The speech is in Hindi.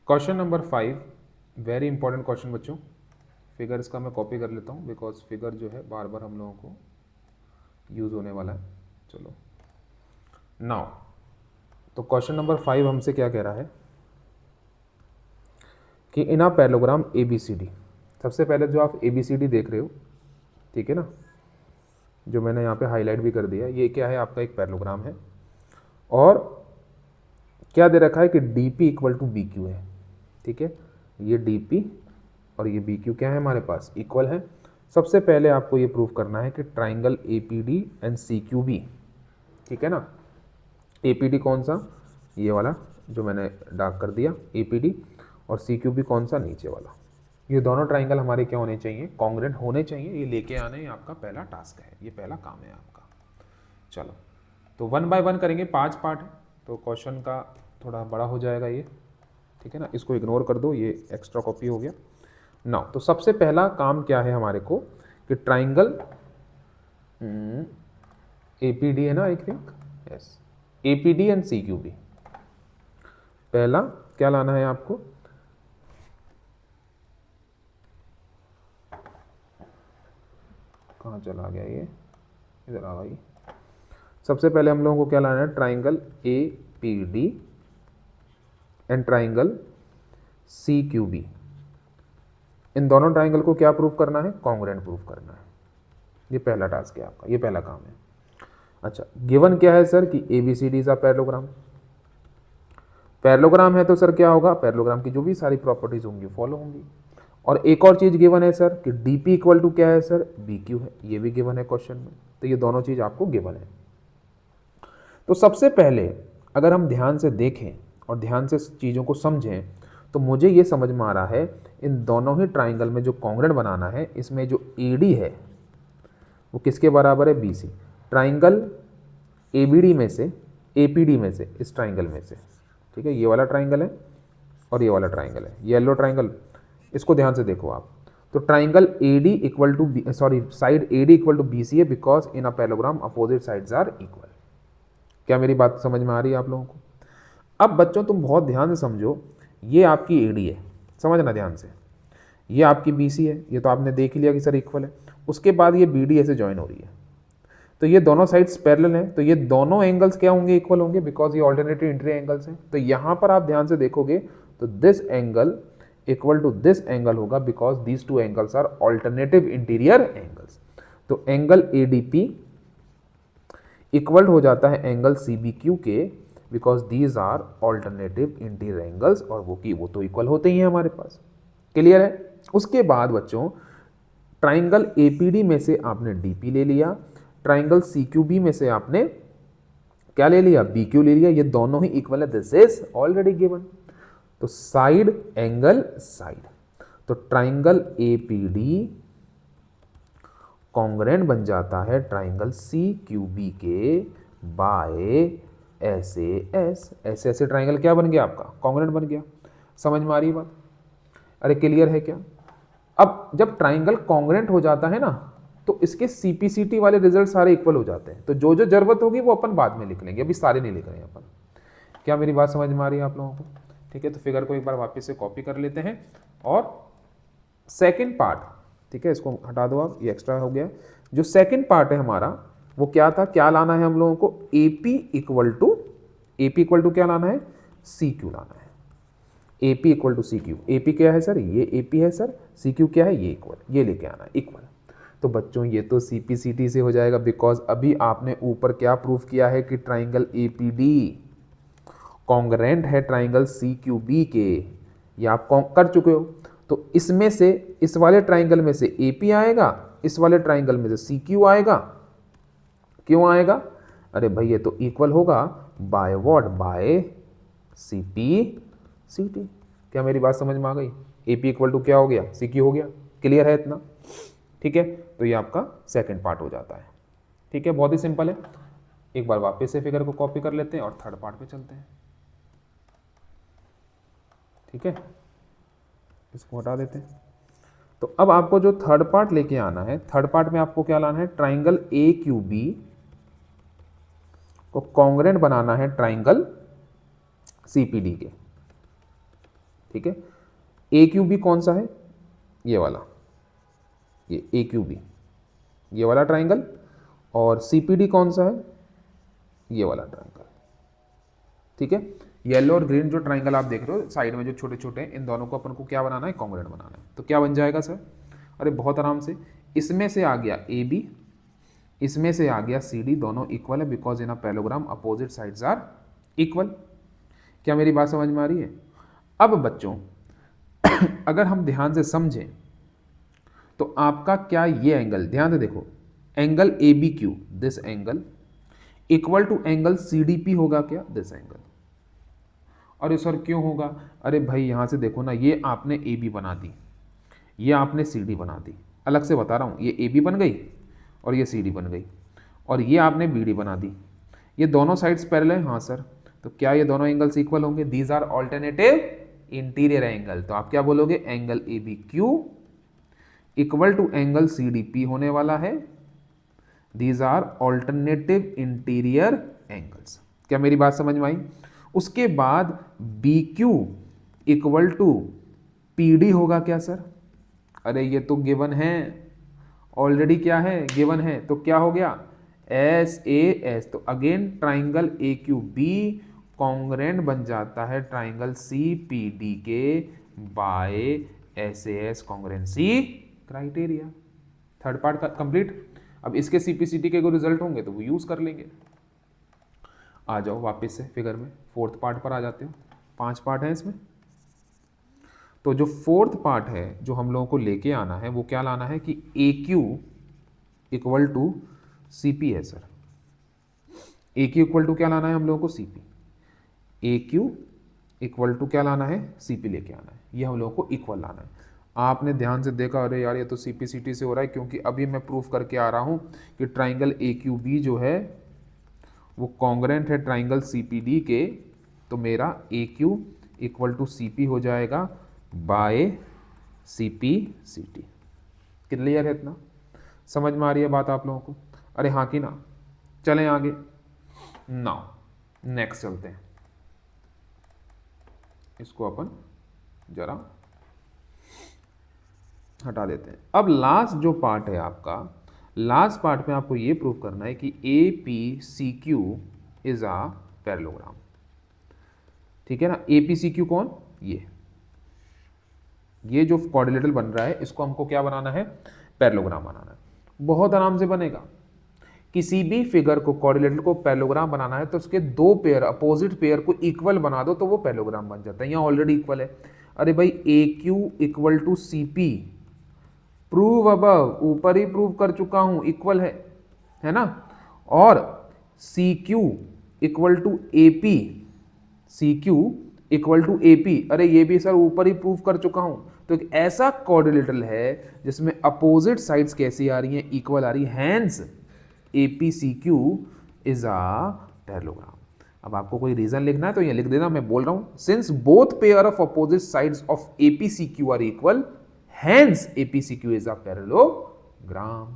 Question number 5, very important question बच्चों। फिगर इसका मैं कॉपी कर लेता हूँ बिकॉज फिगर जो है बार बार हम लोगों को यूज़ होने वाला है। चलो नाउ, तो क्वेश्चन नंबर 5 हमसे क्या कह रहा है कि in a parallelogram A B C D. सबसे पहले जो आप ए बी सी डी देख रहे हो, ठीक है ना, जो मैंने यहाँ पे हाईलाइट भी कर दिया, ये क्या है, आपका एक पैरेललोग्राम है और क्या दे रखा है कि D P equal to B Q है। ठीक है, ये डी पी और ये बी क्यू क्या है हमारे पास, इक्वल है। सबसे पहले आपको ये प्रूव करना है कि triangle A P D and C Q B, ठीक है ना। ए पी डी कौन सा, ये वाला जो मैंने डार्क कर दिया ए पी डी, और सी क्यू बी कौन सा, नीचे वाला। ये दोनों ट्राइंगल हमारे क्या होने चाहिए, कॉन्ग्रुएंट होने चाहिए। ये लेके आना ही आपका पहला टास्क है, ये पहला काम है आपका। चलो तो 1 बाय 1 करेंगे, 5 पार्ट है तो क्वेश्चन का थोड़ा बड़ा हो जाएगा ये, ठीक है ना। इसको इग्नोर कर दो, ये एक्स्ट्रा कॉपी हो गया। नाउ तो सबसे पहला काम क्या है हमारे को कि ट्राइंगल ए पी डी है ना, I think yes, A P D and C Q B. पहला क्या लाना है आपको, कहाँ चला गया ये, इधर आ गई। सबसे पहले हम लोगों को क्या लाना है, triangle A P D and triangle C Q B. इन दोनों ट्राइंगल को क्या प्रूव करना है, कॉन्ग्रुएंट प्रूव करना है। ये पहला टास्क है आपका, ये पहला काम है। अच्छा, गिवन क्या है सर कि A B C D is a parallelogram. Parallelogram है तो सर क्या होगा, पैरेललोग्राम की जो भी सारी प्रॉपर्टीज होंगी फॉलो होंगी। और एक और चीज गिवन है सर कि डी पी इक्वल टू क्या है सर, बी क्यू है, ये भी गिवन है क्वेश्चन में। तो ये दोनों चीज आपको गिवन है। तो सबसे पहले अगर हम ध्यान से देखें और ध्यान से चीज़ों को समझें तो मुझे ये समझ में आ रहा है इन दोनों ही ट्राइंगल में जो कॉन्ग्रुएंट बनाना है, इसमें जो ए डी है वो किसके बराबर है, B C. Triangle A B D में से, ए पी डी में से, इस ट्राइंगल में से, ठीक है, ये वाला ट्राइंगल है और ये वाला ट्राइंगल है, येलो ट्राइंगल। इसको ध्यान से देखो आप। तो triangle A D equal to B, sorry, side A D equal to B C है because in a parallelogram opposite sides are equal. क्या मेरी बात समझ में आ रही है आप लोगों को। अब बच्चों तुम बहुत ध्यान से समझो, ये आपकी ए डी है, समझना ध्यान से, ये आपकी बी सी है, ये तो आपने देख ही लिया कि सर इक्वल है। उसके बाद ये बी डी ऐसे ज्वाइन हो रही है, तो ये दोनों साइड्स पैरेलल हैं, तो ये दोनों एंगल्स क्या होंगे, इक्वल होंगे बिकॉज ये ऑल्टरनेटिव इंट्री एंगल्स हैं। तो यहाँ पर आप ध्यान से देखोगे तो this angle equal to this angle होगा because these two angles are alternative interior angles. तो angle A D P equal हो जाता है एंगल सी बी क्यू के because these are alternative interior angles, और वो तो इक्वल होते ही हैं हमारे पास। क्लियर है। उसके बाद बच्चों ट्राइंगल ए पी डी में से आपने डी पी ले लिया, ट्राइंगल सी क्यू बी में से आपने क्या ले लिया, बी क्यू ले लिया। ये दोनों ही इक्वल है, दिस इज ऑलरेडी गिवन। तो साइड एंगल साइड, तो triangle A P D congruent बन जाता है ट्राइंगल सी क्यू बी के बाय ऐसे एस। ऐसे ऐसे ट्राइंगल क्या बन गया आपका, कॉन्ग्रुएंट बन गया। समझ में आ रही बात, अरे क्लियर है क्या। अब जब ट्राइंगल कॉन्ग्रुएंट हो जाता है ना तो इसके सीपीसीटी वाले रिजल्ट सारे इक्वल हो जाते हैं। तो जो जो जरूरत होगी वो अपन बाद में लिख लेंगे, अभी सारे नहीं लिख रहे हैं अपन। क्या मेरी बात समझ में आ रही है आप लोगों को, ठीक है। तो फिगर को एक बार वापस से कॉपी कर लेते हैं और सेकेंड पार्ट, ठीक है, इसको हटा दो आप, ये एक्स्ट्रा हो गया। जो सेकेंड पार्ट है हमारा वो क्या था, क्या लाना है हम लोगों को, ए पी इक्वल टू क्या लाना है, सी क्यू लाना है। A P equal to C Q, A P क्या है सर, ये ए पी है सर, सी क्यू क्या है, ये इक्वल, ये लेके आना है इक्वल। तो बच्चों ये तो सी पी सी टी से हो जाएगा बिकॉज अभी आपने ऊपर क्या प्रूफ किया है कि triangle A P D congruent है ट्राइंगल सी क्यू बी के, ये आप कर चुके हो। तो इसमें से, इस वाले ट्राइंगल में से ए पी आएगा, इस वाले ट्राइंगल में से सी क्यू आएगा। क्यों आएगा, अरे भाई ये तो इक्वल होगा by what, by C P C T. क्या मेरी बात समझ में आ गई, ए पी इक्वल टू क्या हो गया, सी क्यू हो गया। क्लियर है इतना, ठीक है। तो ये आपका सेकंड पार्ट हो जाता है, ठीक है, बहुत ही सिंपल है। एक बार वापस से फिगर को कॉपी कर लेते हैं और थर्ड पार्ट पे चलते हैं, ठीक है, इसको हटा देते हैं। तो अब आपको जो थर्ड पार्ट लेके आना है, थर्ड पार्ट में आपको क्या लाना है, ट्राइंगल ए क्यू बी को कॉन्ग्रुएंट बनाना है ट्राइंगल सी पी डी के। ठीक है। ए क्यू बी कौन सा है, ये वाला, ये ए क्यू बी, ये वाला ट्राइंगल, और सी पी डी कौन सा है, ये वाला ट्राइंगल, ठीक है। येलो और ग्रीन जो ट्राइंगल आप देख रहे हो साइड में जो छोटे छोटे हैं, इन दोनों को अपन को क्या बनाना है, कॉन्ग्रुएंट बनाना है। तो क्या बन जाएगा सर, अरे बहुत आराम से, इसमें से आ गया ए बी, इसमें से आ गया सी डी, दोनों इक्वल है because in a parallelogram opposite sides are equal. क्या मेरी बात समझ में आ रही है? अब बच्चों अगर हम ध्यान से समझें तो आपका क्या ये एंगल, ध्यान से देखो, angle A B Q, this angle equal to angle C D P होगा क्या, दिस एंगल। अरे सर क्यों होगा, अरे भाई यहाँ से देखो ना, ये आपने ए बी बना दी, ये आपने सी डी बना दी, अलग से बता रहा हूँ, ये ए बी बन गई और ये सी डी बन गई, और ये आपने बी डी बना दी, ये दोनों साइड्स पैरेलल हैं, हाँ सर। तो क्या ये दोनों एंगल्स इक्वल होंगे, these are alternative interior angle. तो आप क्या बोलोगे, angle A B Q equal to angle C D P होने वाला है, these are alternative interior angles. क्या मेरी बात समझ में आई? उसके बाद B Q equal to P D होगा क्या सर, अरे ये तो गिवन है ऑलरेडी, क्या है, गिवन है, तो क्या हो गया, एस ए एस। तो again triangle A Q B congruent बन जाता है ट्राइंगल सी पी डी के by S A S congruency criteria. Third part complete. अब इसके सीपीसीटी के कोई रिजल्ट होंगे तो वो यूज कर लेंगे। आ जाओ वापस से फिगर में, फोर्थ पार्ट पर आ जाते हो। 5 पार्ट है इसमें, तो जो फोर्थ पार्ट है जो हम लोगों को लेके आना है वो क्या लाना है कि A Q equal to C P है sir. A Q equal to क्या लाना है हम लोगों को, C P. A Q equal to क्या लाना है, सी पी लेके आना है, ये हम लोगों को इक्वल लाना है। आपने ध्यान से देखा, अरे यार ये तो सी पी सी टी से हो रहा है, क्योंकि अभी मैं प्रूफ करके आ रहा हूँ कि ट्राइंगल ए क्यू बी जो है वो कॉन्ग्रुएंट है ट्राइंगल सी पी डी के। तो मेरा A Q equal to C P हो जाएगा by C P C T. Clear है? इतना समझ में आ रही है बात आप लोगों को? अरे हाँ कि ना? चलें आगे। नाउ नेक्स्ट चलते हैं, इसको अपन जरा हटा देते हैं। अब लास्ट जो पार्ट है आपका, लास्ट पार्ट में आपको ये प्रूव करना है कि A P C Q is a parallelogram. ठीक है ना? ए पी सी क्यू कौन, ये जो क्वाड्रिलेटरल बन रहा है इसको हमको क्या बनाना है, पैरेललोग्राम बनाना है। बहुत आराम से बनेगा। किसी भी फिगर को, क्वाड्रिलेटरल को पैरेललोग्राम बनाना है तो उसके 2 पेयर, अपोजिट पेयर को इक्वल बना दो तो वो पैरेललोग्राम बन जाता है। यहाँ ऑलरेडी इक्वल है। अरे भाई A Q equal to C P, prove above, ऊपर ही प्रूव कर चुका हूं, इक्वल है ना। और C Q equal to A P, C Q equal to A P, अरे ये भी सर ऊपर ही प्रूव कर चुका हूं। तो एक ऐसा क्वाड्रिलेटरल है जिसमें अपोजिट साइड्स कैसी आ रही हैं, इक्वल आ रही है, hence A P C Q is a parallelogram. अब आपको कोई रीजन लिखना है तो ये लिख देना, मैं बोल रहा हूं, since both pair of opposite sides of A P C Q are equal, hence APCQ is a parallelogram।